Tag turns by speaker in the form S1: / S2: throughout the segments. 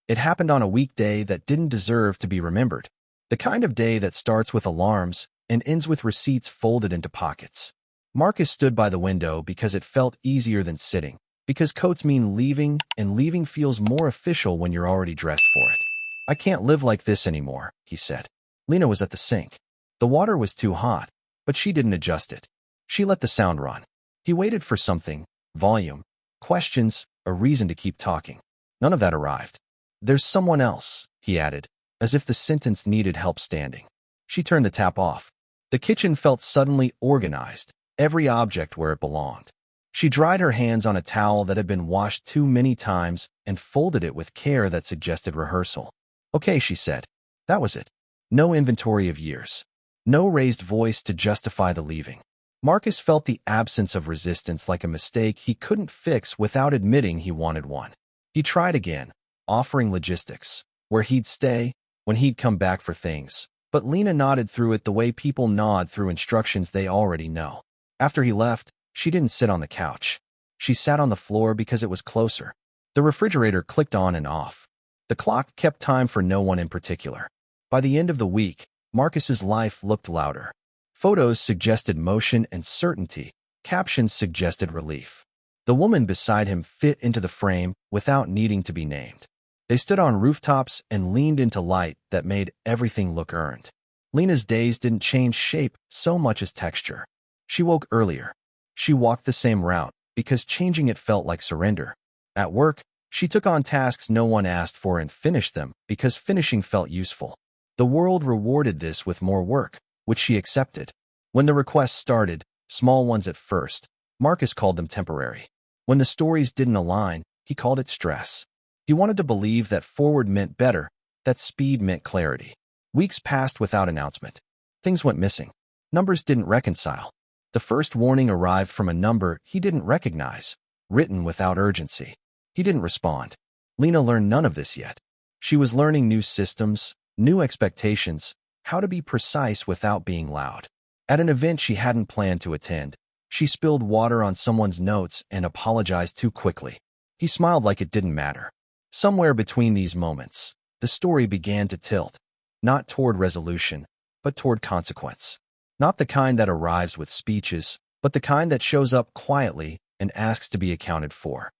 S1: It happened on a weekday that didn't deserve to be remembered. The kind of day that starts with alarms and ends with receipts folded into pockets. Marcus stood by the window because it felt easier than sitting, because coats mean leaving, and leaving feels more official when you're already dressed for it. "I can't live like this anymore," he said. Lena was at the sink. The water was too hot, but she didn't adjust it. She let the sound run. He waited for something, volume, questions, a reason to keep talking. None of that arrived. "There's someone else," he added, as if the sentence needed help standing. She turned the tap off. The kitchen felt suddenly organized, every object where it belonged. She dried her hands on a towel that had been washed too many times and folded it with care that suggested rehearsal. "Okay," she said. That was it. No inventory of years. No raised voice to justify the leaving. Marcus felt the absence of resistance like a mistake he couldn't fix without admitting he wanted one. He tried again, offering logistics, where he'd stay, when he'd come back for things. But Lena nodded through it the way people nod through instructions they already know. After he left, she didn't sit on the couch. She sat on the floor because it was closer. The refrigerator clicked on and off. The clock kept time for no one in particular. By the end of the week, Marcus's life looked louder. Photos suggested motion and certainty. Captions suggested relief. The woman beside him fit into the frame without needing to be named. They stood on rooftops and leaned into light that made everything look earned. Lena's days didn't change shape so much as texture. She woke earlier. She walked the same route because changing it felt like surrender. At work, she took on tasks no one asked for and finished them because finishing felt useful. The world rewarded this with more work, which she accepted. When the requests started, small ones at first, Marcus called them temporary. When the stories didn't align, he called it stress. He wanted to believe that forward meant better, that speed meant clarity. Weeks passed without announcement. Things went missing. Numbers didn't reconcile. The first warning arrived from a number he didn't recognize, written without urgency. He didn't respond. Lena learned none of this yet. She was learning new systems, new expectations, how to be precise without being loud. At an event she hadn't planned to attend, she spilled water on someone's notes and apologized too quickly. He smiled like it didn't matter. Somewhere between these moments, the story began to tilt, not toward resolution, but toward consequence. Not the kind that arrives with speeches, but the kind that shows up quietly and asks to be accounted for.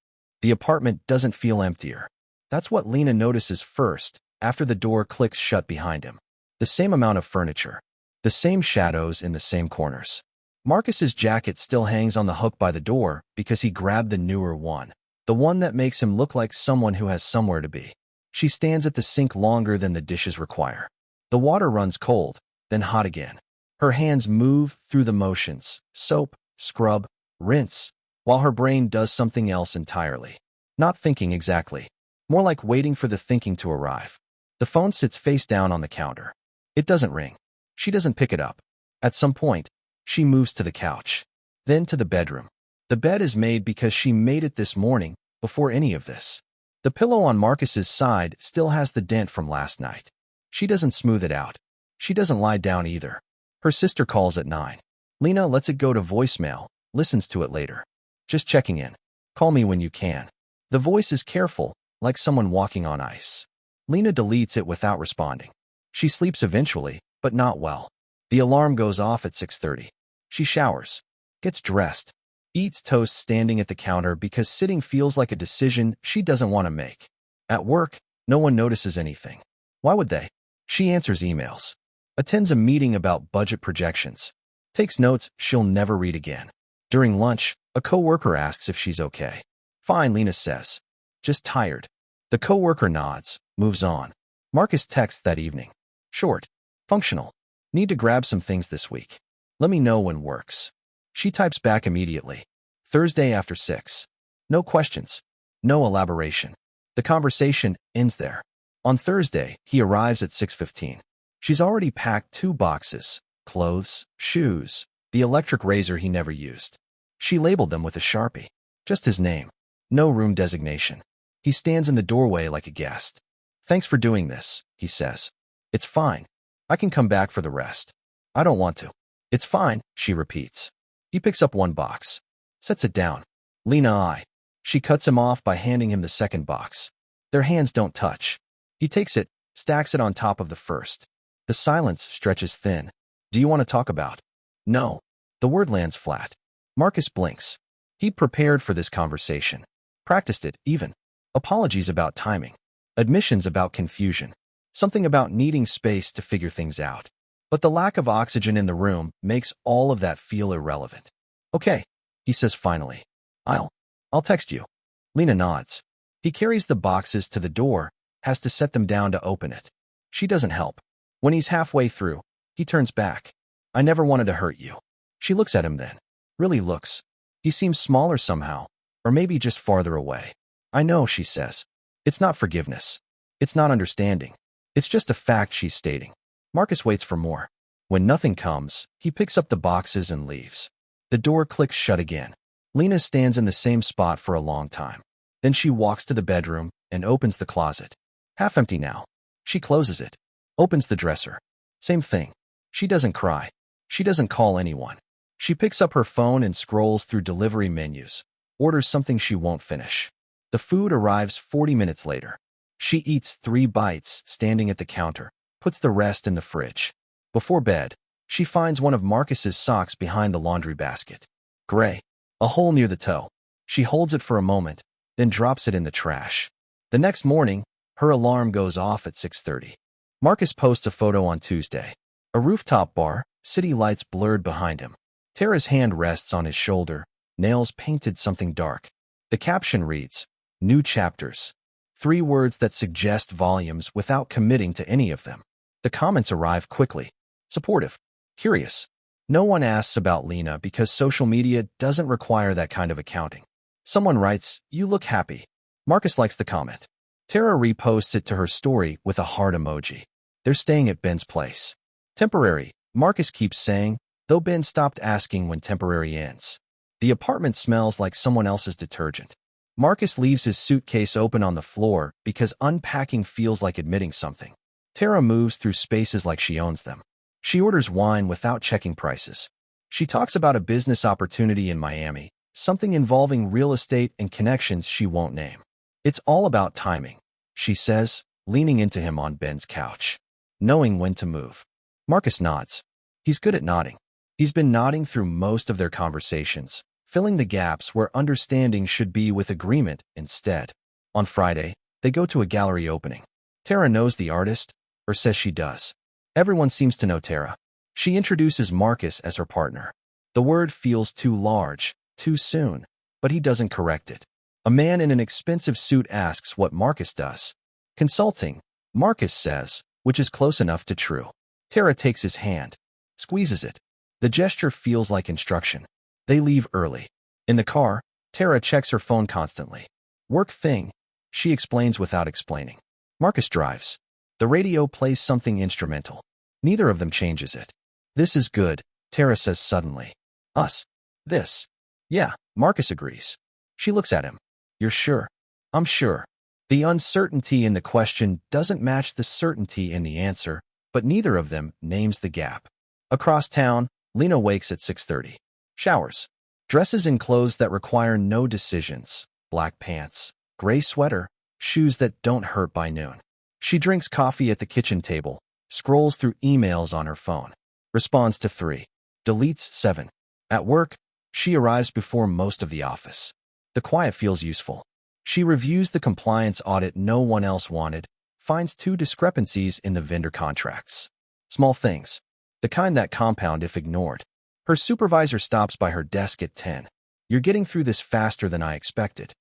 S1: The apartment doesn't feel emptier. That's what Lena notices first, after the door clicks shut behind him. The same amount of furniture, the same shadows in the same corners. Marcus's jacket still hangs on the hook by the door because he grabbed the newer one, the one that makes him look like someone who has somewhere to be. She stands at the sink longer than the dishes require. The water runs cold, then hot again. Her hands move through the motions, soap, scrub, rinse, while her brain does something else entirely. Not thinking exactly. More like waiting for the thinking to arrive. The phone sits face down on the counter. It doesn't ring. She doesn't pick it up. At some point, she moves to the couch, then to the bedroom. The bed is made because she made it this morning, before any of this. The pillow on Marcus's side still has the dent from last night. She doesn't smooth it out. She doesn't lie down either. Her sister calls at 9. Lena lets it go to voicemail, listens to it later. "Just checking in. Call me when you can." The voice is careful, like someone walking on ice. Lena deletes it without responding. She sleeps eventually, but not well. The alarm goes off at 6:30. She showers, gets dressed, eats toast standing at the counter because sitting feels like a decision she doesn't want to make. At work, no one notices anything. Why would they? She answers emails, attends a meeting about budget projections, takes notes she'll never read again. During lunch, a coworker asks if she's okay. "Fine," Lena says. "Just tired." The coworker nods, moves on. Marcus texts that evening. Short, functional. "Need to grab some things this week. Let me know when works." She types back immediately. "Thursday after 6. No questions. No elaboration." The conversation ends there. On Thursday, he arrives at 6:15. She's already packed 2 boxes, clothes, shoes, the electric razor he never used. She labeled them with a Sharpie. Just his name. No room designation. He stands in the doorway like a guest. "Thanks for doing this," he says. "It's fine. I can come back for the rest." "I don't want to." "It's fine," she repeats. He picks up 1 box. Sets it down. Lena I. She cuts him off by handing him the second box. Their hands don't touch. He takes it, stacks it on top of the first. The silence stretches thin. Do you want to talk about? No. The word lands flat. Marcus blinks. He'd prepared for this conversation. Practiced it, even. Apologies about timing. Admissions about confusion. Something about needing space to figure things out. But the lack of oxygen in the room makes all of that feel irrelevant. Okay, he says finally. I'll text you. Lena nods. He carries the boxes to the door, has to set them down to open it. She doesn't help. When he's halfway through, he turns back. I never wanted to hurt you. She looks at him then. Really looks. He seems smaller somehow, or maybe just farther away. I know, she says. It's not forgiveness. It's not understanding. It's just a fact she's stating. Marcus waits for more. When nothing comes, he picks up the boxes and leaves. The door clicks shut again. Lena stands in the same spot for a long time. Then she walks to the bedroom and opens the closet. Half empty now. She closes it. Opens the dresser. Same thing. She doesn't cry. She doesn't call anyone. She picks up her phone and scrolls through delivery menus. Orders something she won't finish. The food arrives 40 minutes later. She eats 3 bites standing at the counter, puts the rest in the fridge. Before bed, she finds one of Marcus's socks behind the laundry basket. Gray. A hole near the toe. She holds it for a moment, then drops it in the trash. The next morning, her alarm goes off at 6:30. Marcus posts a photo on Tuesday. A rooftop bar, city lights blurred behind him. Tara's hand rests on his shoulder, nails painted something dark. The caption reads, New chapters. 3 words that suggest volumes without committing to any of them. The comments arrive quickly. Supportive. Curious. No one asks about Lena because social media doesn't require that kind of accounting. Someone writes, you look happy. Marcus likes the comment. Tara reposts it to her story with a heart emoji. They're staying at Ben's place. Temporary, Marcus keeps saying, though Ben stopped asking when temporary ends. The apartment smells like someone else's detergent. Marcus leaves his suitcase open on the floor because unpacking feels like admitting something. Tara moves through spaces like she owns them. She orders wine without checking prices. She talks about a business opportunity in Miami, something involving real estate and connections she won't name. It's all about timing, she says, leaning into him on Ben's couch. Knowing when to move. Marcus nods. He's good at nodding. He's been nodding through most of their conversations, filling the gaps where understanding should be with agreement instead. On Friday, they go to a gallery opening. Tara knows the artist, or says she does. Everyone seems to know Tara. She introduces Marcus as her partner. The word feels too large, too soon, but he doesn't correct it. A man in an expensive suit asks what Marcus does. Consulting, Marcus says, which is close enough to true. Tara takes his hand, squeezes it. The gesture feels like instruction. They leave early. In the car, Tara checks her phone constantly. Work thing, she explains without explaining. Marcus drives. The radio plays something instrumental. Neither of them changes it. This is good, Tara says suddenly. Us. This. Yeah, Marcus agrees. She looks at him. You're sure? I'm sure. The uncertainty in the question doesn't match the certainty in the answer, but neither of them names the gap. Across town, Lena wakes at 6:30. Showers. Dresses in clothes that require no decisions. Black pants, gray sweater, shoes that don't hurt by noon. She drinks coffee at the kitchen table, scrolls through emails on her phone. Responds to 3. Deletes 7. At work, she arrives before most of the office. The quiet feels useful. She reviews the compliance audit no one else wanted, finds 2 discrepancies in the vendor contracts. Small things. The kind that compound if ignored. Her supervisor stops by her desk at 10. You're getting through this faster than I expected.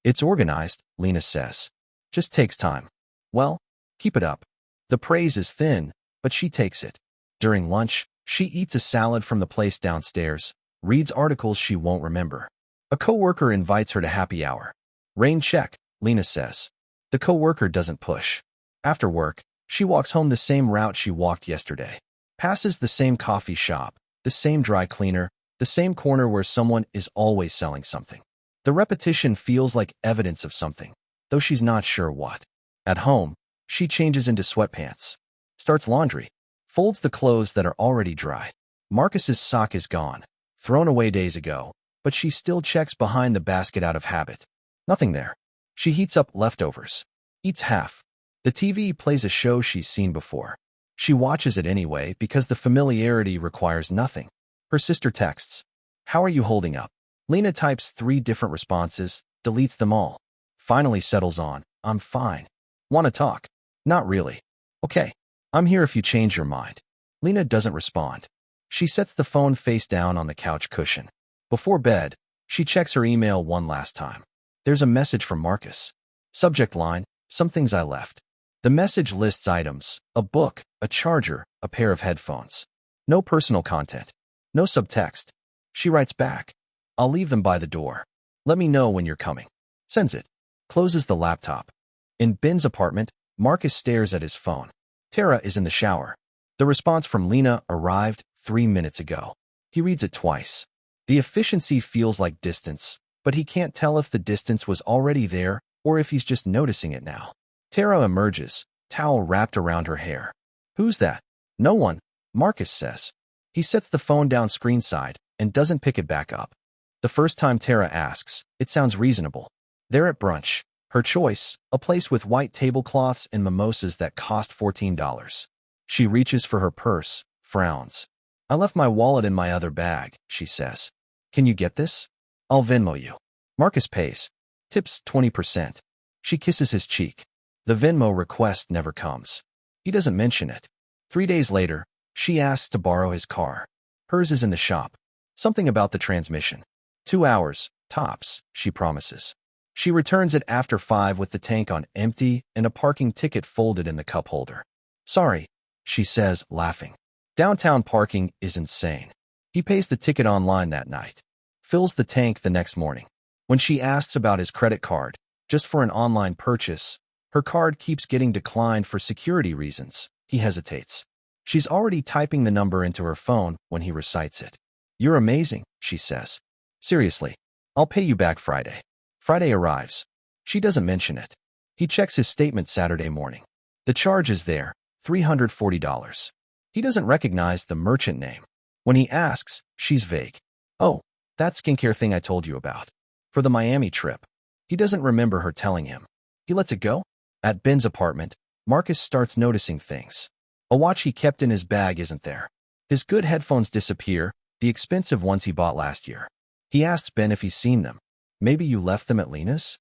S1: It's organized, Lena says. Just takes time. Well, keep it up. The praise is thin, but she takes it. During lunch, she eats a salad from the place downstairs, reads articles she won't remember. A coworker invites her to happy hour. Rain check, Lena says. The coworker doesn't push. After work, she walks home the same route she walked yesterday. Passes the same coffee shop, the same dry cleaner, the same corner where someone is always selling something. The repetition feels like evidence of something, though she's not sure what. At home, she changes into sweatpants. Starts laundry. Folds the clothes that are already dry. Marcus's sock is gone. Thrown away days ago, but she still checks behind the basket out of habit. Nothing there. She heats up leftovers. Eats half. The TV plays a show she's seen before. She watches it anyway because the familiarity requires nothing. Her sister texts, "How are you holding up?" Lena types 3 different responses, deletes them all. Finally settles on, "I'm fine. Want to talk?" "Not really." "Okay. I'm here if you change your mind." Lena doesn't respond. She sets the phone face down on the couch cushion. Before bed, she checks her email one last time. There's a message from Marcus. Subject line, "Some things I left." The message lists items, a book, a charger, a pair of headphones. No personal content. No subtext. She writes back, "I'll leave them by the door. Let me know when you're coming." Sends it. Closes the laptop. In Ben's apartment, Marcus stares at his phone. Tara is in the shower. The response from Lena arrived 3 minutes ago. He reads it twice. The efficiency feels like distance, but he can't tell if the distance was already there or if he's just noticing it now. Tara emerges, towel wrapped around her hair. "Who's that?" "No one," Marcus says. He sets the phone down screenside and doesn't pick it back up. The first time Tara asks, it sounds reasonable. They're at brunch. Her choice, a place with white tablecloths and mimosas that cost $14. She reaches for her purse, frowns. "I left my wallet in my other bag," she says. "Can you get this?" "I'll Venmo you." Marcus pays. Tips 20%. She kisses his cheek. The Venmo request never comes. He doesn't mention it. 3 days later, she asks to borrow his car. Hers is in the shop. Something about the transmission. 2 hours, tops, she promises. She returns it after 5 with the tank on empty and a parking ticket folded in the cup holder. "Sorry," she says, laughing. Downtown parking is insane. He pays the ticket online that night. Fills the tank the next morning. When she asks about his credit card, just for an online purchase, her card keeps getting declined for security reasons. He hesitates. She's already typing the number into her phone when he recites it. "You're amazing," she says. "Seriously, I'll pay you back Friday." Friday arrives. She doesn't mention it. He checks his statement Saturday morning. The charge is there, $340. He doesn't recognize the merchant name. When he asks, she's vague. "Oh, that skincare thing I told you about. For the Miami trip." He doesn't remember her telling him. He lets it go. At Ben's apartment, Marcus starts noticing things. A watch he kept in his bag isn't there. His good headphones disappear, the expensive ones he bought last year. He asks Ben if he's seen them. "Maybe you left them at Lena's?"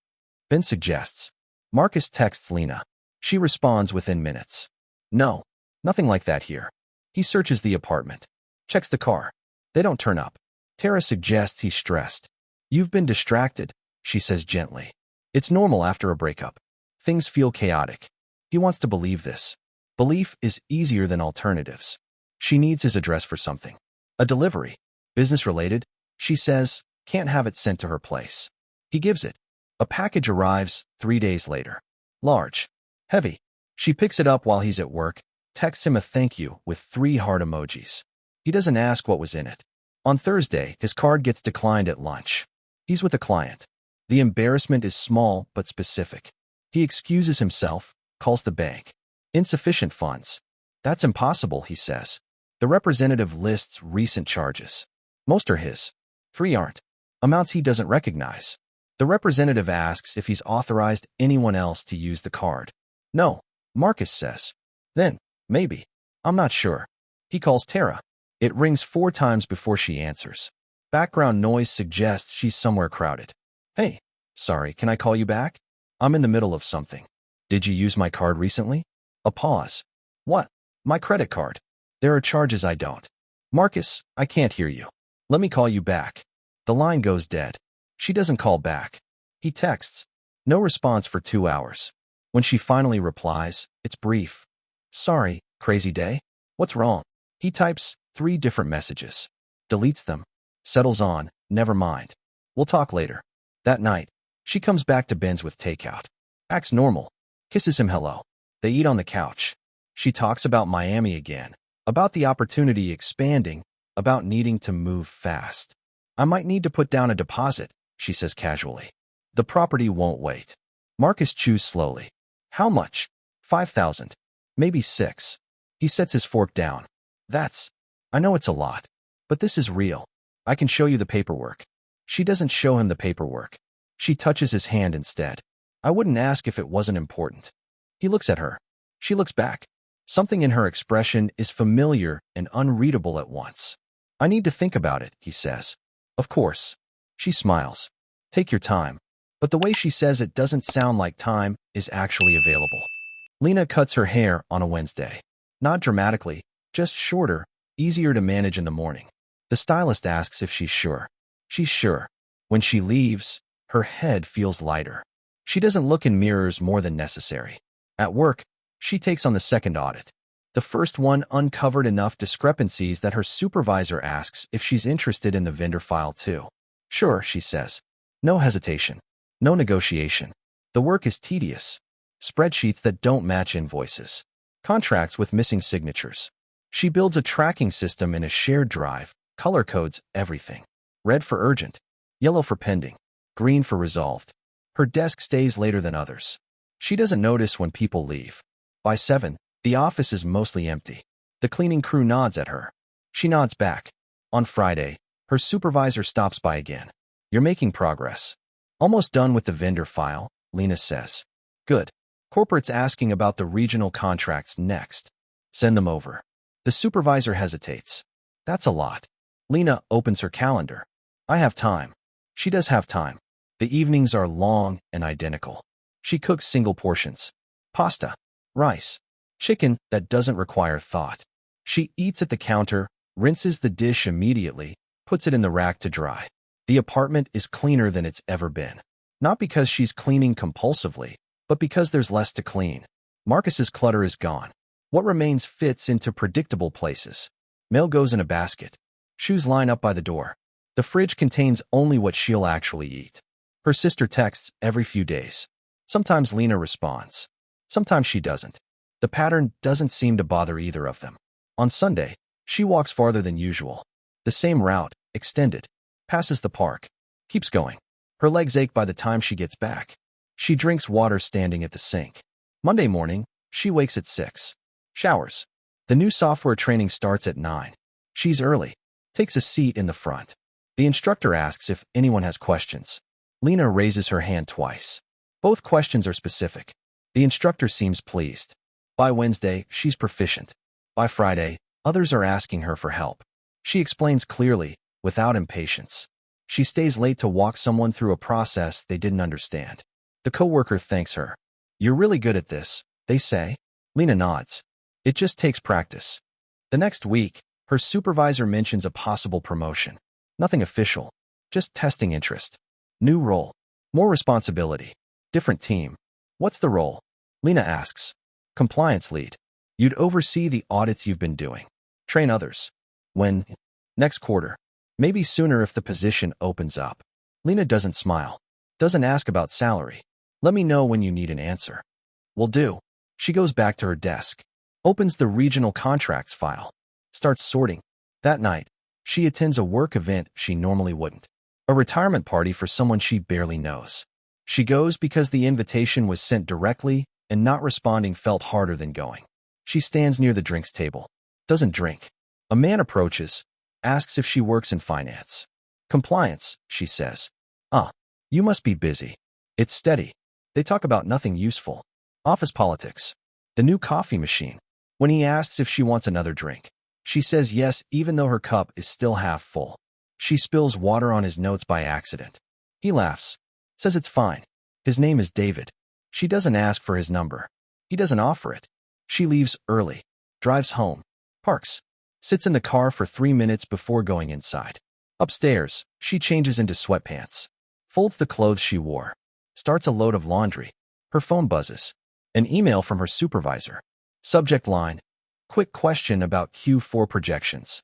S1: Ben suggests. Marcus texts Lena. She responds within minutes. "No, nothing like that here." He searches the apartment. Checks the car. They don't turn up. Tara suggests he's stressed. "You've been distracted," she says gently. It's normal after a breakup. Things feel chaotic. He wants to believe this. Belief is easier than alternatives. She needs his address for something. A delivery. Business-related, she says, can't have it sent to her place. He gives it. A package arrives 3 days later. Large. Heavy. She picks it up while he's at work, texts him a thank you with 3 heart emojis. He doesn't ask what was in it. On Thursday, his card gets declined at lunch. He's with a client. The embarrassment is small but specific. He excuses himself, calls the bank. Insufficient funds. That's impossible, he says. The representative lists recent charges. Most are his. 3 aren't. Amounts he doesn't recognize. The representative asks if he's authorized anyone else to use the card. "No," Marcus says. "Then, maybe. I'm not sure." He calls Tara. It rings 4 times before she answers. Background noise suggests she's somewhere crowded. "Hey, sorry, can I call you back? I'm in the middle of something. Did you use my card recently?" A pause. "What?" "My credit card. There are charges I don't." "Marcus, I can't hear you. Let me call you back." The line goes dead. She doesn't call back. He texts. No response for 2 hours. When she finally replies, it's brief. "Sorry, crazy day? What's wrong?" He types 3 different messages. Deletes them. Settles on, "Never mind. We'll talk later." That night, she comes back to Ben's with takeout. Acts normal. Kisses him hello. They eat on the couch. She talks about Miami again. About the opportunity expanding. About needing to move fast. "I might need to put down a deposit," she says casually. "The property won't wait." Marcus chews slowly. "How much?" 5,000. Maybe 6. He sets his fork down. I know it's a lot. But this is real. I can show you the paperwork." She doesn't show him the paperwork. She touches his hand instead. I wouldn't ask if it wasn't important. He looks at her. She looks back. Something in her expression is familiar and unreadable at once. I need to think about it, he says. Of course. She smiles. Take your time. But the way she says it doesn't sound like time is actually available. Lena cuts her hair on a Wednesday. Not dramatically, just shorter, easier to manage in the morning. The stylist asks if she's sure. She's sure. When she leaves, her head feels lighter. She doesn't look in mirrors more than necessary. At work, she takes on the second audit. The first one uncovered enough discrepancies that her supervisor asks if she's interested in the vendor file too. Sure, she says. No hesitation. No negotiation. The work is tedious. Spreadsheets that don't match invoices. Contracts with missing signatures. She builds a tracking system in a shared drive, color codes everything. Red for urgent, yellow for pending, green for resolved. Her desk stays later than others. She doesn't notice when people leave. By 7, the office is mostly empty. The cleaning crew nods at her. She nods back. On Friday, her supervisor stops by again. You're making progress. Almost done with the vendor file, Lena says. Good. Corporate's asking about the regional contracts next. Send them over. The supervisor hesitates. That's a lot. Lena opens her calendar. I have time. She does have time. The evenings are long and identical. She cooks single portions. Pasta, rice, chicken that doesn't require thought. She eats at the counter, rinses the dish immediately, puts it in the rack to dry. The apartment is cleaner than it's ever been. Not because she's cleaning compulsively, but because there's less to clean. Marcus's clutter is gone. What remains fits into predictable places. Mail goes in a basket. Shoes line up by the door. The fridge contains only what she'll actually eat. Her sister texts every few days. Sometimes Lena responds. Sometimes she doesn't. The pattern doesn't seem to bother either of them. On Sunday, she walks farther than usual. The same route, extended. Passes the park. Keeps going. Her legs ache by the time she gets back. She drinks water standing at the sink. Monday morning, she wakes at 6. Showers. The new software training starts at 9. She's early. Takes a seat in the front. The instructor asks if anyone has questions. Lena raises her hand twice. Both questions are specific. The instructor seems pleased. By Wednesday, she's proficient. By Friday, others are asking her for help. She explains clearly, without impatience. She stays late to walk someone through a process they didn't understand. The coworker thanks her. You're really good at this, they say. Lena nods. It just takes practice. The next week, her supervisor mentions a possible promotion. Nothing official, just testing interest. New role. More responsibility. Different team. What's the role? Lena asks. Compliance lead. You'd oversee the audits you've been doing. Train others. When? Next quarter. Maybe sooner if the position opens up. Lena doesn't smile. Doesn't ask about salary. Let me know when you need an answer. Will do. She goes back to her desk. Opens the regional contracts file. Starts sorting. That night, she attends a work event she normally wouldn't. A retirement party for someone she barely knows. She goes because the invitation was sent directly, and not responding felt harder than going. She stands near the drinks table. Doesn't drink. A man approaches. Asks if she works in finance. Compliance, she says. You must be busy. It's steady. They talk about nothing useful. Office politics. The new coffee machine. When he asks if she wants another drink, she says yes even though her cup is still half full. She spills water on his notes by accident. He laughs. Says it's fine. His name is David. She doesn't ask for his number. He doesn't offer it. She leaves early. Drives home. Parks. Sits in the car for 3 minutes before going inside. Upstairs, she changes into sweatpants. Folds the clothes she wore. Starts a load of laundry. Her phone buzzes. An email from her supervisor. Subject line. Quick question about Q4 projections.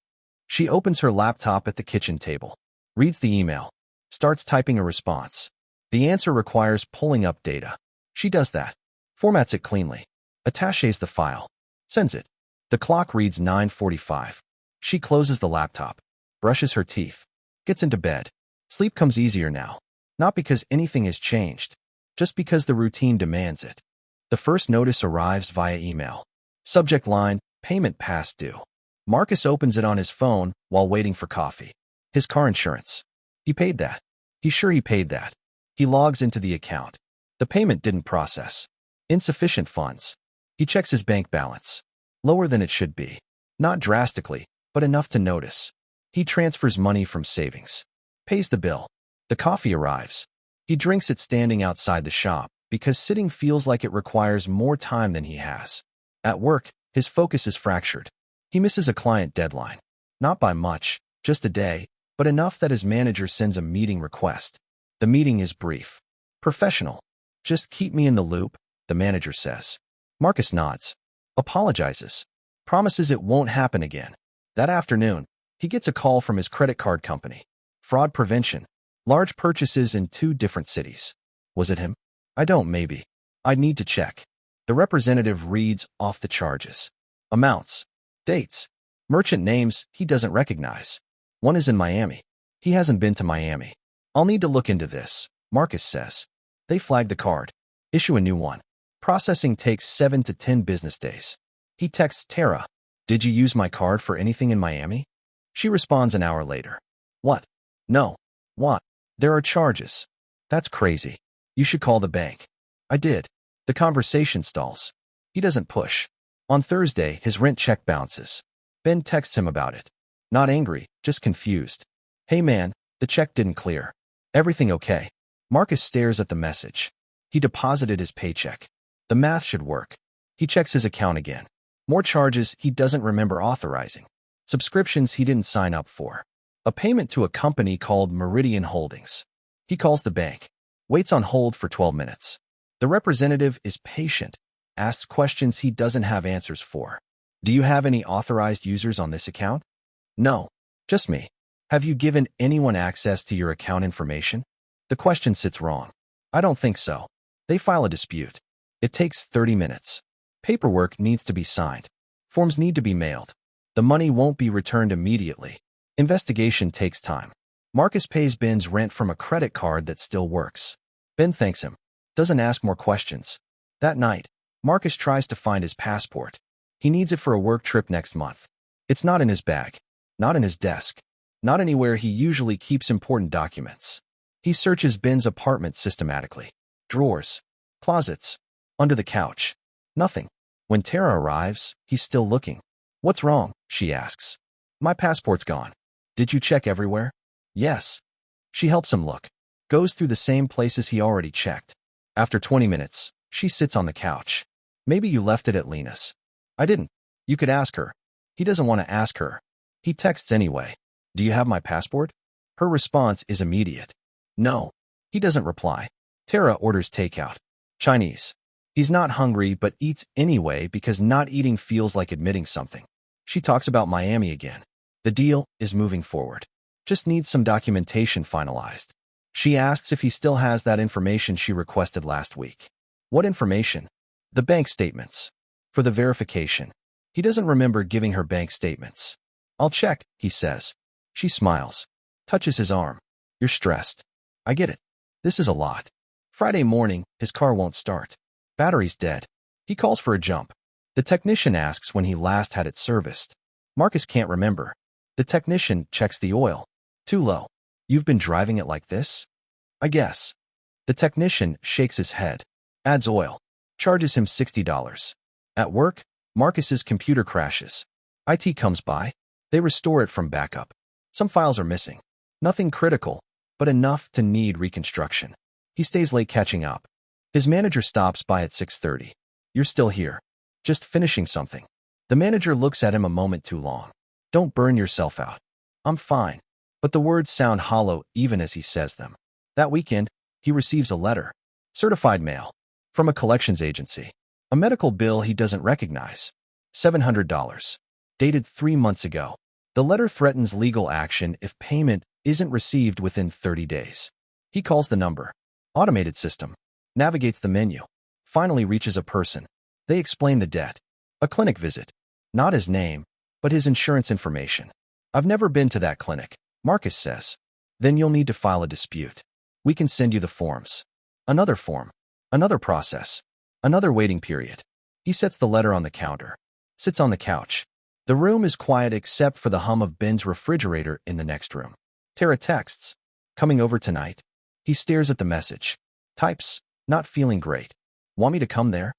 S1: She opens her laptop at the kitchen table. Reads the email. Starts typing a response. The answer requires pulling up data. She does that. Formats it cleanly. Attaches the file. Sends it. The clock reads 9:45. She closes the laptop. Brushes her teeth. Gets into bed. Sleep comes easier now. Not because anything has changed. Just because the routine demands it. The first notice arrives via email. Subject line, payment past due. Marcus opens it on his phone while waiting for coffee. His car insurance. He paid that. He's sure he paid that. He logs into the account. The payment didn't process. Insufficient funds. He checks his bank balance. Lower than it should be. Not drastically, but enough to notice. He transfers money from savings. Pays the bill. The coffee arrives. He drinks it standing outside the shop because sitting feels like it requires more time than he has. At work, his focus is fractured. He misses a client deadline. Not by much, just a day, but enough that his manager sends a meeting request. The meeting is brief. Professional. Just keep me in the loop, the manager says. Marcus nods. Apologizes. Promises it won't happen again. That afternoon, he gets a call from his credit card company. Fraud prevention. Large purchases in 2 different cities. Was it him? I don't, maybe. I'd need to check. The representative reads off the charges. Amounts. Dates. Merchant names he doesn't recognize. One is in Miami. He hasn't been to Miami. I'll need to look into this, Marcus says. They flag the card. Issue a new one. Processing takes 7 to 10 business days. He texts Tara. Did you use my card for anything in Miami? She responds an hour later. What? No. What? There are charges. That's crazy. You should call the bank. I did. The conversation stalls. He doesn't push. On Thursday, his rent check bounces. Ben texts him about it. Not angry, just confused. Hey man, the check didn't clear. Everything okay? Marcus stares at the message. He deposited his paycheck. The math should work. He checks his account again. More charges he doesn't remember authorizing. Subscriptions he didn't sign up for. A payment to a company called Meridian Holdings. He calls the bank. Waits on hold for 12 minutes. The representative is patient. Asks questions he doesn't have answers for. Do you have any authorized users on this account? No. Just me. Have you given anyone access to your account information? The question sits wrong. I don't think so. They file a dispute. It takes 30 minutes. Paperwork needs to be signed. Forms need to be mailed. The money won't be returned immediately. Investigation takes time. Marcus pays Ben's rent from a credit card that still works. Ben thanks him. Doesn't ask more questions. That night, Marcus tries to find his passport. He needs it for a work trip next month. It's not in his bag. Not in his desk. Not anywhere he usually keeps important documents. He searches Ben's apartment systematically. Drawers. Closets. Under the couch. Nothing. When Tara arrives, he's still looking. What's wrong? She asks. My passport's gone. Did you check everywhere? Yes. She helps him look. Goes through the same places he already checked. After 20 minutes, she sits on the couch. Maybe you left it at Lena's. I didn't. You could ask her. He doesn't want to ask her. He texts anyway. Do you have my passport? Her response is immediate. No. He doesn't reply. Tara orders takeout. Chinese. He's not hungry but eats anyway because not eating feels like admitting something. She talks about Miami again. The deal is moving forward. Just needs some documentation finalized. She asks if he still has that information she requested last week. What information? The bank statements. For the verification. He doesn't remember giving her bank statements. I'll check, he says. She smiles. Touches his arm. You're stressed. I get it. This is a lot. Friday morning, his car won't start. Battery's dead. He calls for a jump. The technician asks when he last had it serviced. Marcus can't remember. The technician checks the oil. Too low. You've been driving it like this? I guess. The technician shakes his head. Adds oil. Charges him $60. At work, Marcus's computer crashes. IT comes by. They restore it from backup. Some files are missing. Nothing critical, but enough to need reconstruction. He stays late catching up. His manager stops by at 6:30. You're still here. Just finishing something. The manager looks at him a moment too long. Don't burn yourself out. I'm fine. But the words sound hollow even as he says them. That weekend, he receives a letter. Certified mail. From a collections agency. A medical bill he doesn't recognize. $700. Dated 3 months ago. The letter threatens legal action if payment isn't received within 30 days. He calls the number. Automated system. Navigates the menu. Finally reaches a person. They explain the debt. A clinic visit. Not his name, but his insurance information. I've never been to that clinic, Marcus says. Then you'll need to file a dispute. We can send you the forms. Another form. Another process. Another waiting period. He sets the letter on the counter. Sits on the couch. The room is quiet except for the hum of Ben's refrigerator in the next room. Tara texts. Coming over tonight? He stares at the message. Types. Not feeling great. Want me to come there?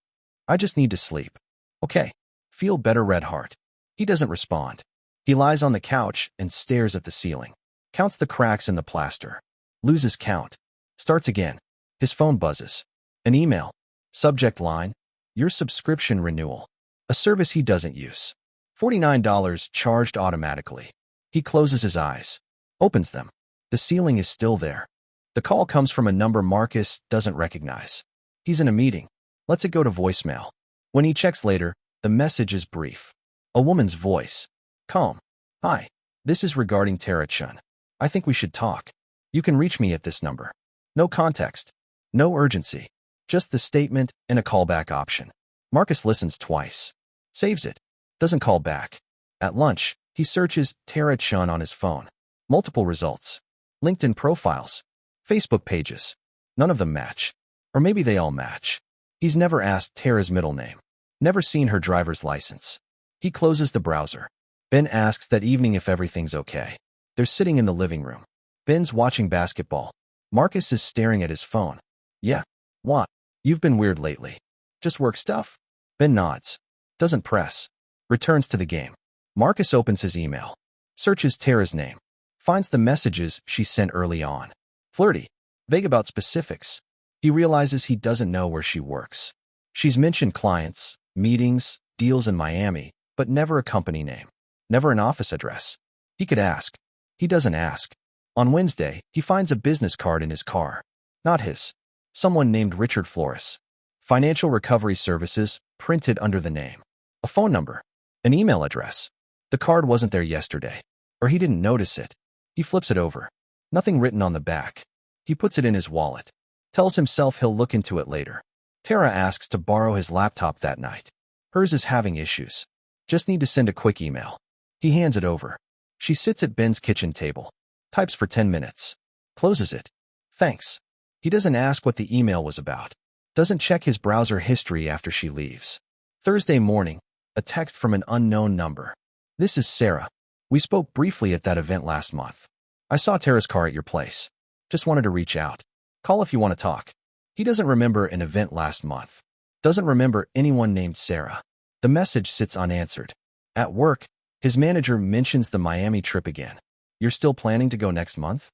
S1: I just need to sleep. Okay. Feel better, red heart. He doesn't respond. He lies on the couch and stares at the ceiling. Counts the cracks in the plaster. Loses count. Starts again. His phone buzzes. An email. Subject line: your subscription renewal. A service he doesn't use. $49 charged automatically. He closes his eyes. Opens them. The ceiling is still there. The call comes from a number Marcus doesn't recognize. He's in a meeting. Lets it go to voicemail. When he checks later, the message is brief. A woman's voice. Calm. Hi. This is regarding Tara-chan. I think we should talk. You can reach me at this number. No context. No urgency. Just the statement and a callback option. Marcus listens twice. Saves it. Doesn't call back. At lunch, he searches Tara-chan on his phone. Multiple results. LinkedIn profiles. Facebook pages. None of them match. Or maybe they all match. He's never asked Tara's middle name. Never seen her driver's license. He closes the browser. Ben asks that evening if everything's okay. They're sitting in the living room. Ben's watching basketball. Marcus is staring at his phone. Yeah. What? You've been weird lately. Just work stuff? Ben nods. Doesn't press. Returns to the game. Marcus opens his email. Searches Tara's name. Finds the messages she sent early on. Flirty. Vague about specifics. He realizes he doesn't know where she works. She's mentioned clients, meetings, deals in Miami, but never a company name. Never an office address. He could ask. He doesn't ask. On Wednesday, he finds a business card in his car. Not his. Someone named Richard Flores. Financial Recovery Services, printed under the name. A phone number. An email address. The card wasn't there yesterday. Or he didn't notice it. He flips it over. Nothing written on the back. He puts it in his wallet. Tells himself he'll look into it later. Tara asks to borrow his laptop that night. Hers is having issues. Just need to send a quick email. He hands it over. She sits at Ben's kitchen table. Types for 10 minutes. Closes it. Thanks. He doesn't ask what the email was about. Doesn't check his browser history after she leaves. Thursday morning, a text from an unknown number. This is Sarah. We spoke briefly at that event last month. I saw Tara's car at your place. Just wanted to reach out. Call if you want to talk. He doesn't remember an event last month. Doesn't remember anyone named Sarah. The message sits unanswered. At work, his manager mentions the Miami trip again. You're still planning to go next month?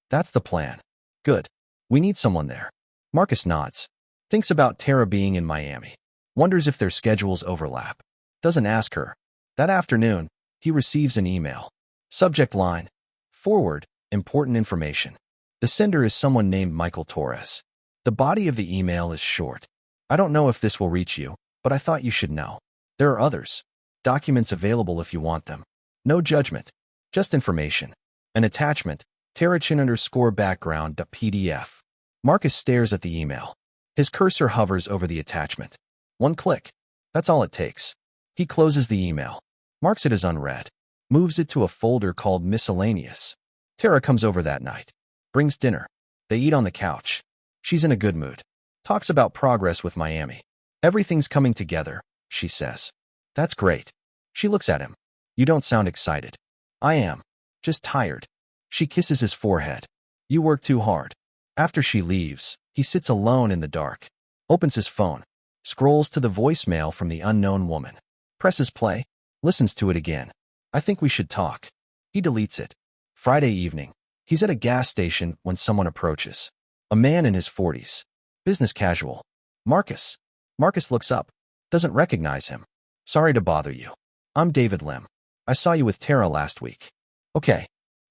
S1: That's the plan. Good. We need someone there. Marcus nods. Thinks about Tara being in Miami. Wonders if their schedules overlap. Doesn't ask her. That afternoon, he receives an email. Subject line: forward, important information. The sender is someone named Michael Torres. The body of the email is short. I don't know if this will reach you, but I thought you should know. There are others. Documents available if you want them. No judgment. Just information. An attachment: Terrachin_background.pdf. Marcus stares at the email. His cursor hovers over the attachment. One click. That's all it takes. He closes the email. Marks it as unread. Moves it to a folder called Miscellaneous. Tara comes over that night. Brings dinner. They eat on the couch. She's in a good mood. Talks about progress with Miami. Everything's coming together, she says. That's great. She looks at him. You don't sound excited. I am. Just tired. She kisses his forehead. You work too hard. After she leaves, he sits alone in the dark. Opens his phone. Scrolls to the voicemail from the unknown woman. Presses play. Listens to it again. I think we should talk. He deletes it. Friday evening. He's at a gas station when someone approaches. A man in his 40s. Business casual. Marcus. Marcus looks up. Doesn't recognize him. Sorry to bother you. I'm David Lim. I saw you with Tara last week. Okay.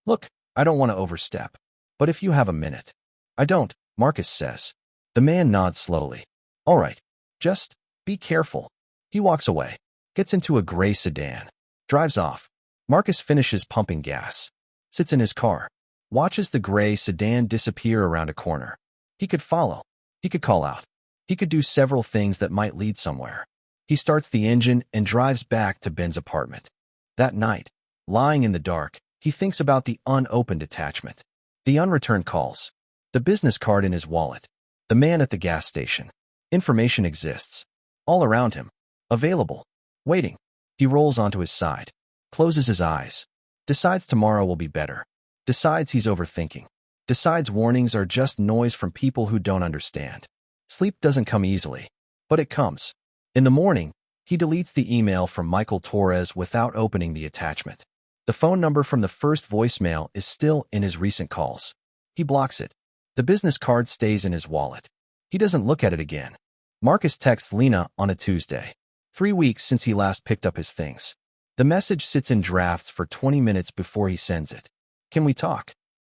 S1: Look, I don't want to overstep. But if you have a minute. I don't, Marcus says. The man nods slowly. All right. Just be careful. He walks away. Gets into a gray sedan. Drives off. Marcus finishes pumping gas. Sits in his car. Watches the gray sedan disappear around a corner. He could follow. He could call out. He could do several things that might lead somewhere. He starts the engine and drives back to Ben's apartment. That night, lying in the dark, he thinks about the unopened attachment. The unreturned calls. The business card in his wallet. The man at the gas station. Information exists. All around him. Available. Waiting. He rolls onto his side. Closes his eyes. Decides tomorrow will be better. Decides he's overthinking. Decides warnings are just noise from people who don't understand. Sleep doesn't come easily, but it comes. In the morning, he deletes the email from Michael Torres without opening the attachment. The phone number from the first voicemail is still in his recent calls. He blocks it. The business card stays in his wallet. He doesn't look at it again. Marcus texts Lena on a Tuesday, 3 weeks since he last picked up his things. The message sits in drafts for 20 minutes before he sends it. Can we talk?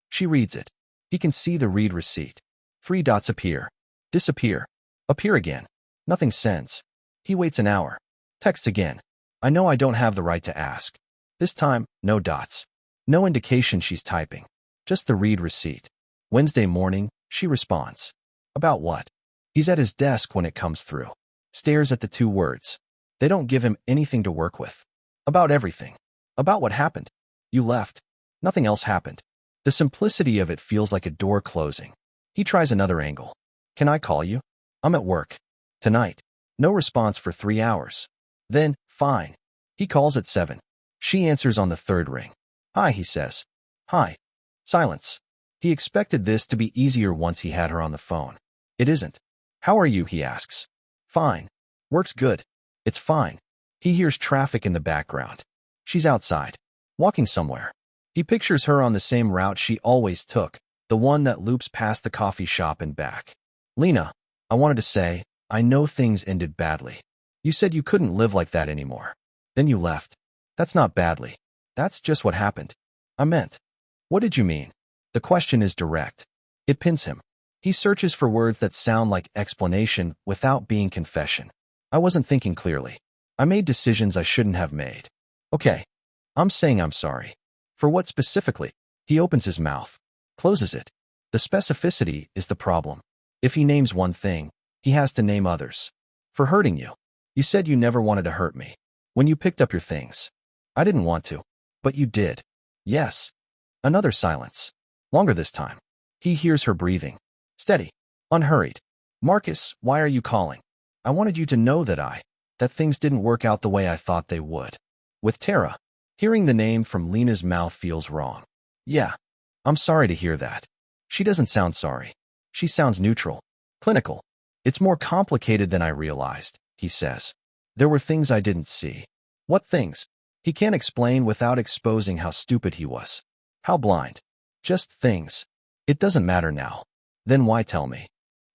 S1: She reads it. He can see the read receipt. 3 dots appear. Disappear. Appear again. Nothing sends. He waits an hour. Texts again. I know I don't have the right to ask. This time, no dots. No indication she's typing. Just the read receipt. Wednesday morning, she responds. About what? He's at his desk when it comes through. Stares at the 2 words. They don't give him anything to work with. About everything. About what happened. You left. Nothing else happened. The simplicity of it feels like a door closing. He tries another angle. Can I call you? I'm at work. Tonight. No response for 3 hours. Then, fine. He calls at 7. She answers on the 3rd ring. Hi, he says. Hi. Silence. He expected this to be easier once he had her on the phone. It isn't. How are you, he asks. Fine. Work's good. It's fine. He hears traffic in the background. She's outside. Walking somewhere. He pictures her on the same route she always took, the one that loops past the coffee shop and back. Lena, I wanted to say, I know things ended badly. You said you couldn't live like that anymore. Then you left. That's not badly. That's just what happened. I meant. What did you mean? The question is direct. It pins him. He searches for words that sound like explanation without being confession. I wasn't thinking clearly. I made decisions I shouldn't have made. Okay. I'm saying I'm sorry. For what specifically? He opens his mouth. Closes it. The specificity is the problem. If he names one thing, he has to name others. For hurting you. You said you never wanted to hurt me. When you picked up your things. I didn't want to. But you did. Yes. Another silence. Longer this time. He hears her breathing. Steady. Unhurried. Marcus, why are you calling? I wanted you to know that things didn't work out the way I thought they would. With Tara. Hearing the name from Lena's mouth feels wrong. Yeah. I'm sorry to hear that. She doesn't sound sorry. She sounds neutral. Clinical. It's more complicated than I realized, he says. There were things I didn't see. What things? He can't explain without exposing how stupid he was. How blind. Just things. It doesn't matter now. Then why tell me?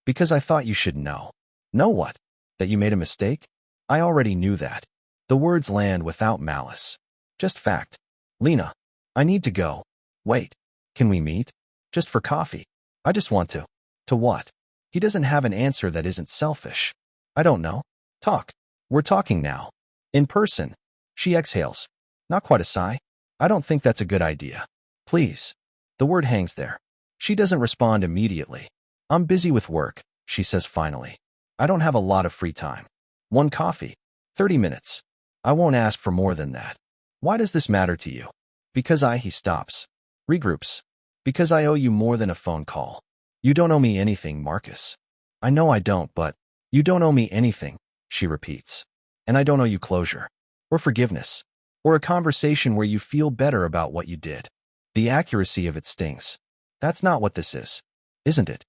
S1: Because I thought you should know. Know what? That you made a mistake? I already knew that. The words land without malice. Just fact. Lena, I need to go. Wait. Can we meet? Just for coffee. I just want to. To what? He doesn't have an answer that isn't selfish. I don't know. Talk. We're talking now. In person. She exhales. Not quite a sigh. I don't think that's a good idea. Please. The word hangs there. She doesn't respond immediately. I'm busy with work, she says finally. I don't have a lot of free time. 1 coffee. 30 minutes. I won't ask for more than that. Why does this matter to you? Because he stops. Regroups. Because I owe you more than a phone call. You don't owe me anything, Marcus. I know I don't, but you don't owe me anything, she repeats. And I don't owe you closure. Or forgiveness. Or a conversation where you feel better about what you did. The accuracy of it stings. That's not what this is. Isn't it?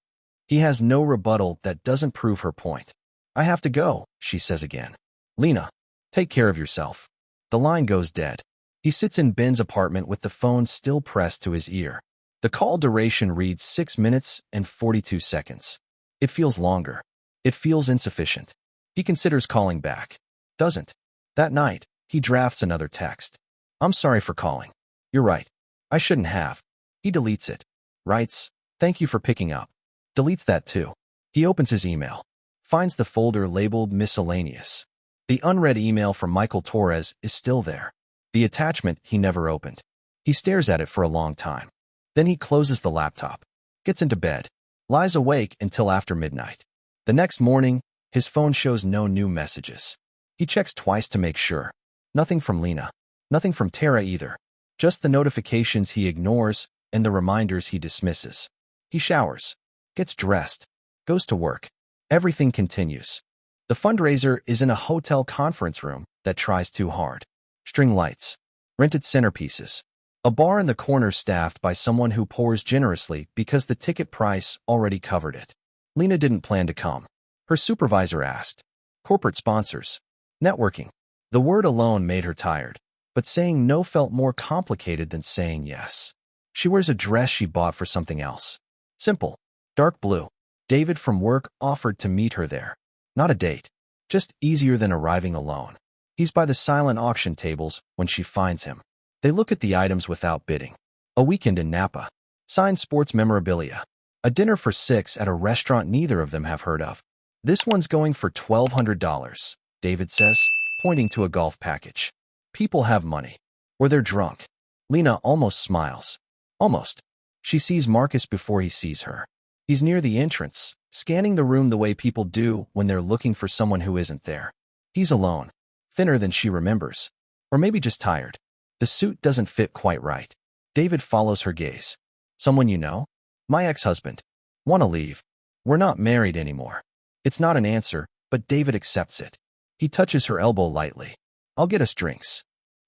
S1: He has no rebuttal that doesn't prove her point. I have to go, she says again. Lena, take care of yourself. The line goes dead. He sits in Ben's apartment with the phone still pressed to his ear. The call duration reads 6 minutes and 42 seconds. It feels longer. It feels insufficient. He considers calling back. Doesn't. That night, he drafts another text. I'm sorry for calling. You're right. I shouldn't have. He deletes it. Writes, thank you for picking up. Deletes that too. He opens his email. Finds the folder labeled miscellaneous. The unread email from Michael Torres is still there. The attachment he never opened. He stares at it for a long time. Then he closes the laptop. Gets into bed. Lies awake until after midnight. The next morning, his phone shows no new messages. He checks twice to make sure. Nothing from Lena. Nothing from Tara either. Just the notifications he ignores and the reminders he dismisses. He showers. Gets dressed. Goes to work. Everything continues. The fundraiser is in a hotel conference room that tries too hard. String lights. Rented centerpieces. A bar in the corner staffed by someone who pours generously because the ticket price already covered it. Lena didn't plan to come. Her supervisor asked. Corporate sponsors. Networking. The word alone made her tired, but saying no felt more complicated than saying yes. She wears a dress she bought for something else. Simple. Dark blue. David from work offered to meet her there. Not a date. Just easier than arriving alone. He's by the silent auction tables when she finds him. They look at the items without bidding. A weekend in Napa. Signed sports memorabilia. A dinner for 6 at a restaurant neither of them have heard of. This one's going for $1,200, David says, pointing to a golf package. People have money. Or they're drunk. Lena almost smiles. Almost. She sees Marcus before he sees her. He's near the entrance, scanning the room the way people do when they're looking for someone who isn't there. He's alone. Thinner than she remembers. Or maybe just tired. The suit doesn't fit quite right. David follows her gaze. Someone you know? My ex-husband. Want to leave. We're not married anymore. It's not an answer, but David accepts it. He touches her elbow lightly. I'll get us drinks.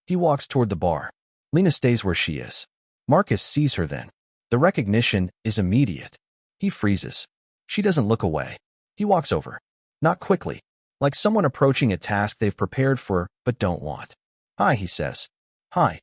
S1: He walks toward the bar. Lena stays where she is. Marcus sees her then. The recognition is immediate. He freezes. She doesn't look away. He walks over. Not quickly, like someone approaching a task they've prepared for but don't want. Hi, he says. Hi.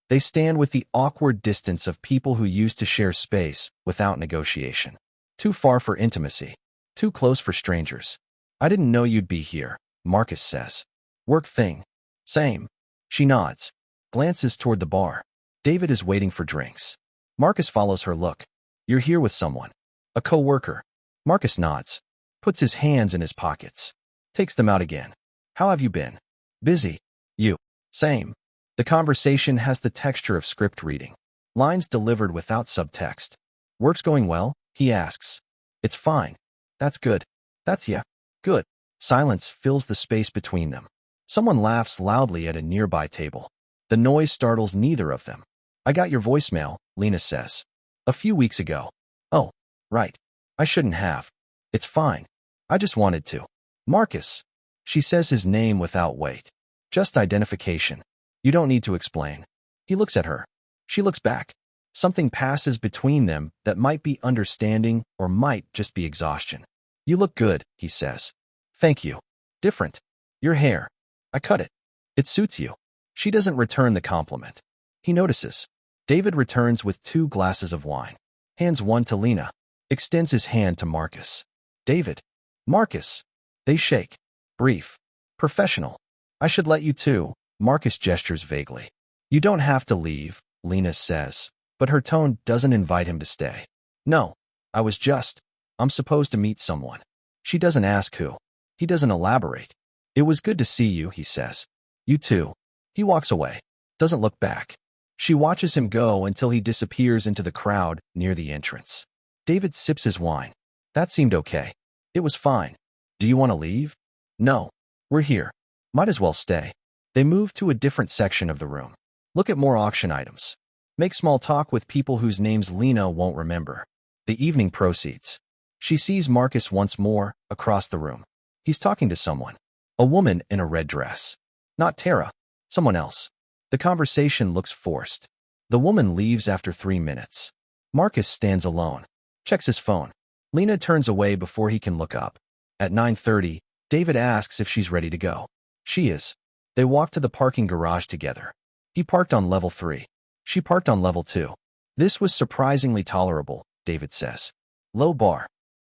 S1: They stand with the awkward distance of people who used to share space without negotiation. Too far for intimacy. Too close for strangers. I didn't know you'd be here, Marcus says. Work thing. Same. She nods. Glances toward the bar. David is waiting for drinks. Marcus follows her look. You're here with someone. A co-worker. Marcus nods. Puts his hands in his pockets. Takes them out again. How have you been? Busy. You. Same. The conversation has the texture of script reading. Lines delivered without subtext. Work's going well? He asks. It's fine. That's good. That's yeah. Good. Silence fills the space between them. Someone laughs loudly at a nearby table. The noise startles neither of them. I got your voicemail, Lena says. A few weeks ago. Oh, right. I shouldn't have. It's fine. I just wanted to. Marcus. She says his name without weight. Just identification. You don't need to explain. He looks at her. She looks back. Something passes between them that might be understanding or might just be exhaustion. You look good, he says. Thank you. Different. Your hair. I cut it. It suits you. She doesn't return the compliment. He notices. David returns with 2 glasses of wine. Hands one to Lena. Extends his hand to Marcus. David. Marcus. They shake. Brief. Professional. I should let you too. Marcus gestures vaguely. You don't have to leave, Lena says, but her tone doesn't invite him to stay. No. I'm supposed to meet someone. She doesn't ask who. He doesn't elaborate. It was good to see you, he says. You too. He walks away. Doesn't look back. She watches him go until he disappears into the crowd near the entrance. David sips his wine. That seemed okay. It was fine. Do you want to leave? No. We're here. Might as well stay. They move to a different section of the room. Look at more auction items. Make small talk with people whose names Lena won't remember. The evening proceeds. She sees Marcus once more, across the room. He's talking to someone. A woman in a red dress. Not Tara. Someone else. The conversation looks forced. The woman leaves after 3 minutes. Marcus stands alone. Checks his phone. Lena turns away before he can look up. At 9:30, David asks if she's ready to go. She is. They walk to the parking garage together. He parked on level 3. She parked on level 2. This was surprisingly tolerable, David says. Low bar.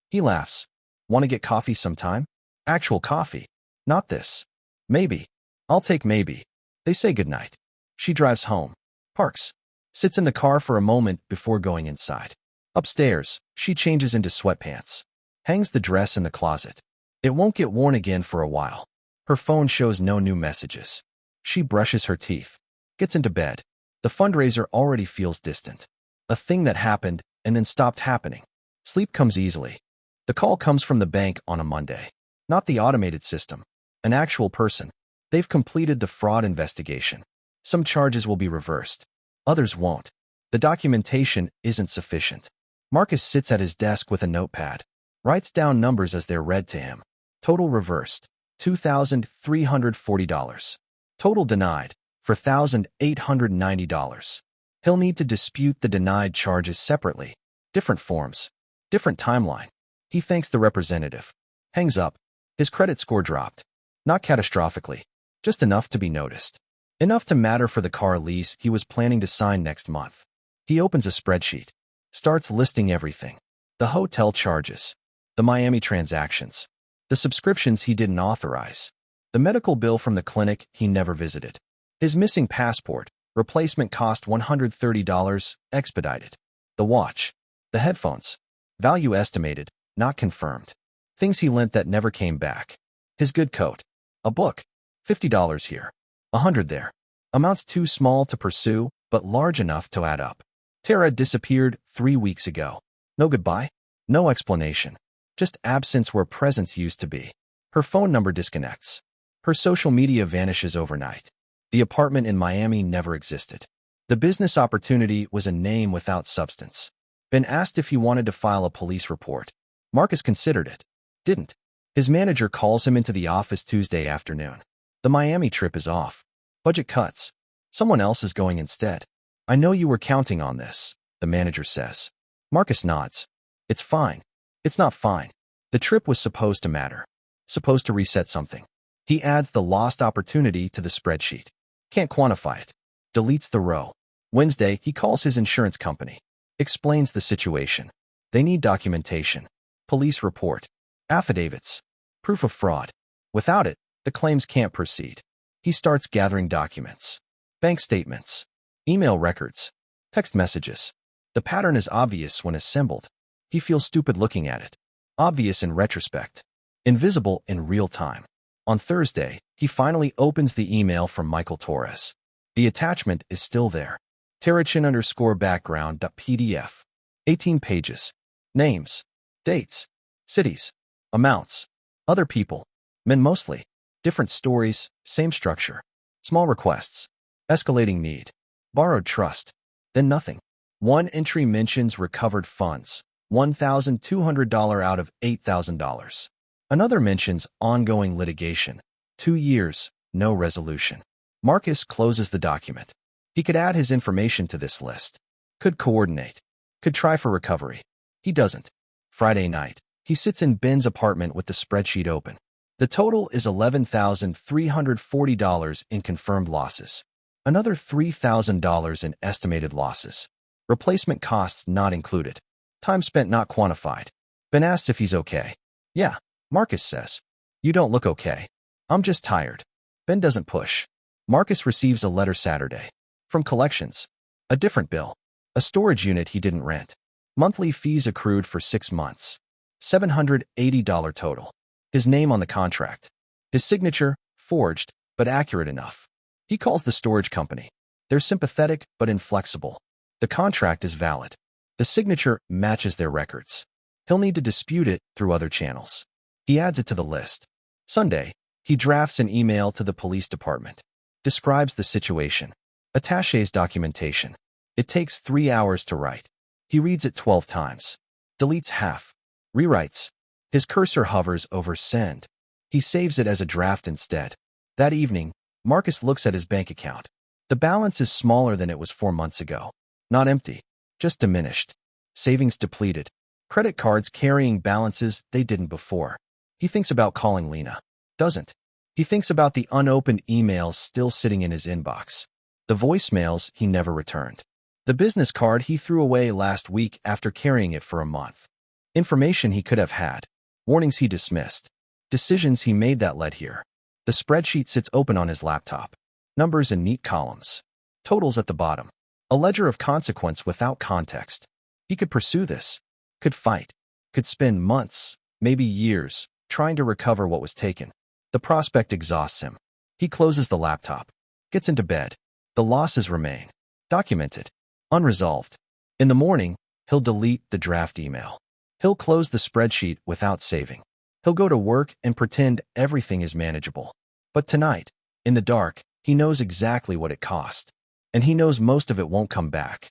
S1: He laughs. Want to get coffee sometime? Actual coffee. Not this. Maybe. I'll take maybe. They say goodnight. She drives home. Parks. Sits in the car for a moment before going inside. Upstairs, she changes into sweatpants. Hangs the dress in the closet. It won't get worn again for a while. Her phone shows no new messages. She brushes her teeth. Gets into bed. The fundraiser already feels distant. A thing that happened and then stopped happening. Sleep comes easily. The call comes from the bank on a Monday. Not the automated system. An actual person. They've completed the fraud investigation. Some charges will be reversed. Others won't. The documentation isn't sufficient. Marcus sits at his desk with a notepad. Writes down numbers as they're read to him. Total reversed. $2,340. Total denied. $4,890. He'll need to dispute the denied charges separately. Different forms. Different timeline. He thanks the representative. Hangs up. His credit score dropped. Not catastrophically, just enough to be noticed. Enough to matter for the car lease he was planning to sign next month. He opens a spreadsheet, starts listing everything. The hotel charges, the Miami transactions, the subscriptions he didn't authorize, the medical bill from the clinic he never visited, his missing passport, replacement cost $130, expedited, the watch, the headphones, value estimated, not confirmed, things he lent that never came back, his good coat, a book, $50 here, $100 there, amounts too small to pursue, but large enough to add up. Tara disappeared 3 weeks ago. No goodbye, no explanation, just absence where presence used to be. Her phone number disconnects. Her social media vanishes overnight. The apartment in Miami never existed. The business opportunity was a name without substance. Ben asked if he wanted to file a police report. Marcus considered it. Didn't. His manager calls him into the office Tuesday afternoon. The Miami trip is off. Budget cuts. Someone else is going instead. I know you were counting on this, the manager says. Marcus nods. It's fine. It's not fine. The trip was supposed to matter. Supposed to reset something. He adds the lost opportunity to the spreadsheet. Can't quantify it. Deletes the row. Wednesday, he calls his insurance company. Explains the situation. They need documentation. Police report. Affidavits. Proof of fraud. Without it, the claims can't proceed. He starts gathering documents. Bank statements. Email records. Text messages. The pattern is obvious when assembled. He feels stupid looking at it. Obvious in retrospect. Invisible in real time. On Thursday, he finally opens the email from Michael Torres. The attachment is still there. Terrachin_background.pdf. 18 pages. Names. Dates. Cities. Amounts. Other people. Men mostly. Different stories, same structure. Small requests. Escalating need. Borrowed trust. Then nothing. One entry mentions recovered funds. $1,200 out of $8,000. Another mentions ongoing litigation. 2 years, no resolution. Marcus closes the document. He could add his information to this list. Could coordinate. Could try for recovery. He doesn't. Friday night, he sits in Ben's apartment with the spreadsheet open. The total is $11,340 in confirmed losses. Another $3,000 in estimated losses. Replacement costs not included. Time spent not quantified. Ben asks if he's okay. Yeah, Marcus says. You don't look okay. I'm just tired. Ben doesn't push. Marcus receives a letter Saturday. From collections. A different bill. A storage unit he didn't rent. Monthly fees accrued for 6 months. $780 total. His name on the contract. His signature, forged, but accurate enough. He calls the storage company. They're sympathetic but inflexible. The contract is valid. The signature matches their records. He'll need to dispute it through other channels. He adds it to the list. Sunday, he drafts an email to the police department. Describes the situation. Attaches documentation. It takes 3 hours to write. He reads it 12 times. Deletes half. Rewrites. His cursor hovers over send. He saves it as a draft instead. That evening, Marcus looks at his bank account. The balance is smaller than it was 4 months ago. Not empty, just diminished. Savings depleted. Credit cards carrying balances they didn't before. He thinks about calling Lena. Doesn't. He thinks about the unopened emails still sitting in his inbox. The voicemails he never returned. The business card he threw away last week after carrying it for a month. Information he could have had. Warnings he dismissed. Decisions he made that led here. The spreadsheet sits open on his laptop. Numbers in neat columns. Totals at the bottom. A ledger of consequence without context. He could pursue this. Could fight. Could spend months, maybe years, trying to recover what was taken. The prospect exhausts him. He closes the laptop. Gets into bed. The losses remain. Documented. Unresolved. In the morning, he'll delete the draft email. He'll close the spreadsheet without saving. He'll go to work and pretend everything is manageable. But tonight, in the dark, he knows exactly what it cost. And he knows most of it won't come back.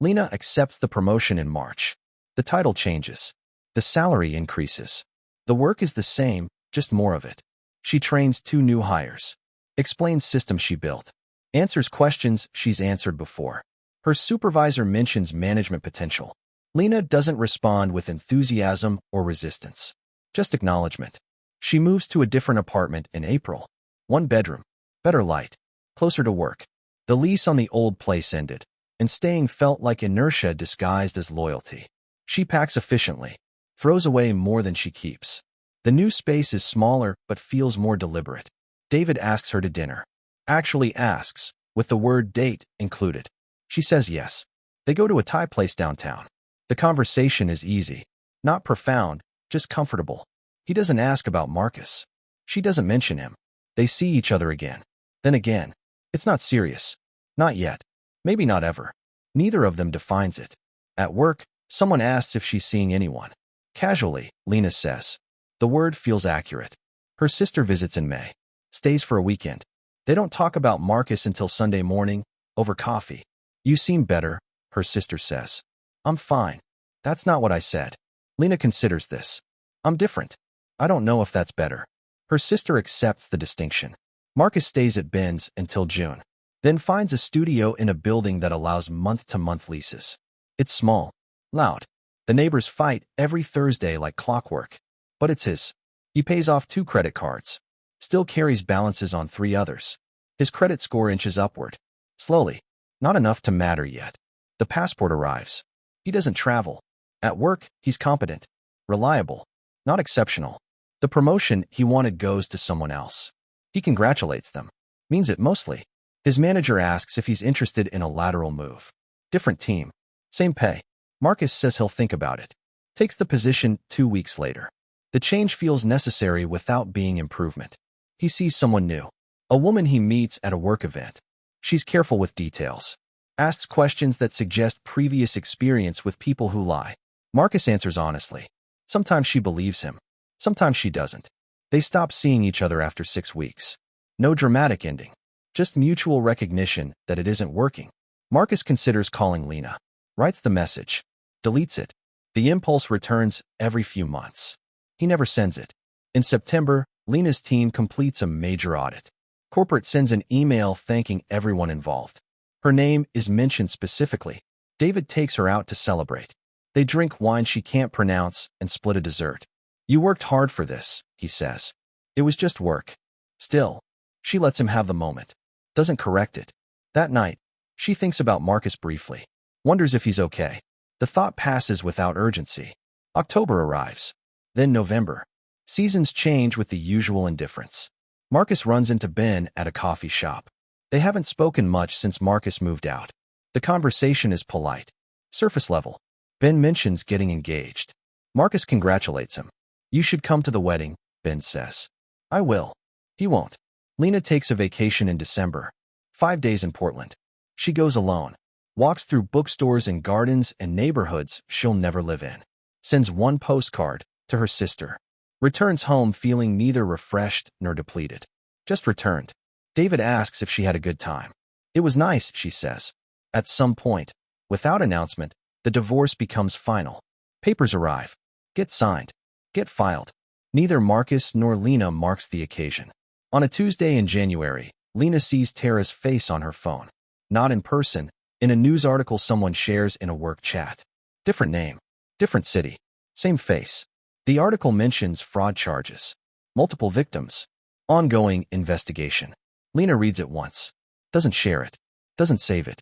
S1: Lena accepts the promotion in March. The title changes. The salary increases. The work is the same, just more of it. She trains 2 new hires. Explains systems she built. Answers questions she's answered before. Her supervisor mentions management potential. Lena doesn't respond with enthusiasm or resistance. Just acknowledgement. She moves to a different apartment in April. 1 bedroom, better light, closer to work. The lease on the old place ended, and staying felt like inertia disguised as loyalty. She packs efficiently, throws away more than she keeps. The new space is smaller but feels more deliberate. David asks her to dinner. Actually asks, with the word date included. She says yes. They go to a Thai place downtown. The conversation is easy, not profound, just comfortable. He doesn't ask about Marcus. She doesn't mention him. They see each other again. Then again. It's not serious. Not yet. Maybe not ever. Neither of them defines it. At work, someone asks if she's seeing anyone. Casually, Lena says. The word feels accurate. Her sister visits in May. Stays for a weekend. They don't talk about Marcus until Sunday morning, over coffee. You seem better, her sister says. I'm fine. That's not what I said. Lena considers this. I'm different. I don't know if that's better. Her sister accepts the distinction. Marcus stays at Ben's until June, then finds a studio in a building that allows month-to-month leases. It's small, loud. The neighbors fight every Thursday like clockwork. But it's his. He pays off 2 credit cards. Still carries balances on 3 others. His credit score inches upward. Slowly. Not enough to matter yet. The passport arrives. He doesn't travel. At work, he's competent. Reliable. Not exceptional. The promotion he wanted goes to someone else. He congratulates them. Means it mostly. His manager asks if he's interested in a lateral move. Different team. Same pay. Marcus says he'll think about it. Takes the position 2 weeks later. The change feels necessary without being improvement. He sees someone new. A woman he meets at a work event. She's careful with details. Asks questions that suggest previous experience with people who lie. Marcus answers honestly. Sometimes she believes him. Sometimes she doesn't. They stop seeing each other after 6 weeks. No dramatic ending. Just mutual recognition that it isn't working. Marcus considers calling Lena. Writes the message. Deletes it. The impulse returns every few months. He never sends it. In September, Lena's team completes a major audit. Corporate sends an email thanking everyone involved. Her name is mentioned specifically. David takes her out to celebrate. They drink wine she can't pronounce and split a dessert. You worked hard for this, he says. It was just work. Still, she lets him have the moment. Doesn't correct it. That night, she thinks about Marcus briefly. Wonders if he's okay. The thought passes without urgency. October arrives. Then November. Seasons change with the usual indifference. Marcus runs into Ben at a coffee shop. They haven't spoken much since Marcus moved out. The conversation is polite. Surface level. Ben mentions getting engaged. Marcus congratulates him. You should come to the wedding, Ben says. I will. He won't. Lena takes a vacation in December. 5 days in Portland. She goes alone. Walks through bookstores and gardens and neighborhoods she'll never live in. Sends 1 postcard to her sister. Returns home feeling neither refreshed nor depleted. Just returned. David asks if she had a good time. It was nice, she says. At some point, without announcement, the divorce becomes final. Papers arrive. Get signed. Get filed. Neither Marcus nor Lena marks the occasion. On a Tuesday in January, Lena sees Tara's face on her phone. Not in person, in a news article someone shares in a work chat. Different name. Different city. Same face. The article mentions fraud charges. Multiple victims. Ongoing investigation. Lena reads it once. Doesn't share it. Doesn't save it.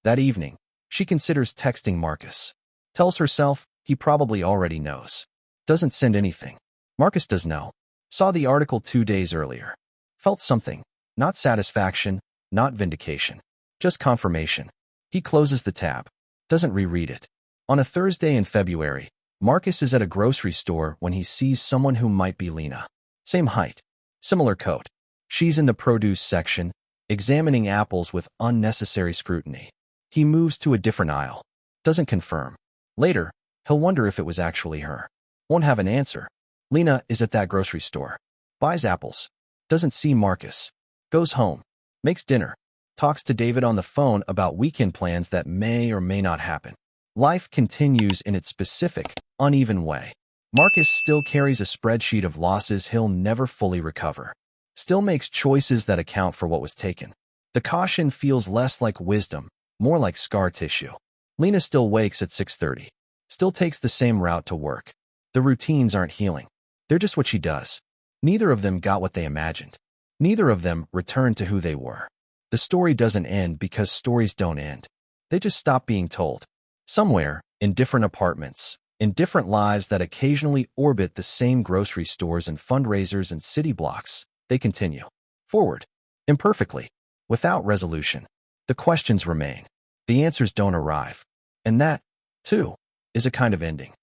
S1: That evening, she considers texting Marcus. Tells herself he probably already knows. Doesn't send anything. Marcus does know. Saw the article 2 days earlier. Felt something. Not satisfaction, not vindication. Just confirmation. He closes the tab. Doesn't reread it. On a Thursday in February, Marcus is at a grocery store when he sees someone who might be Lena. Same height. Similar coat. She's in the produce section, examining apples with unnecessary scrutiny. He moves to a different aisle. Doesn't confirm. Later, he'll wonder if it was actually her. Won't have an answer. Lena is at that grocery store. Buys apples. Doesn't see Marcus. Goes home. Makes dinner. Talks to David on the phone about weekend plans that may or may not happen. Life continues in its specific, uneven way. Marcus still carries a spreadsheet of losses he'll never fully recover. Still makes choices that account for what was taken. The caution feels less like wisdom, more like scar tissue. Lena still wakes at 6:30. Still takes the same route to work. The routines aren't healing. They're just what she does. Neither of them got what they imagined. Neither of them returned to who they were. The story doesn't end because stories don't end. They just stop being told. Somewhere, in different apartments, in different lives that occasionally orbit the same grocery stores and fundraisers and city blocks, they continue. Forward. Imperfectly. Without resolution. The questions remain. The answers don't arrive. And that, too, is a kind of ending.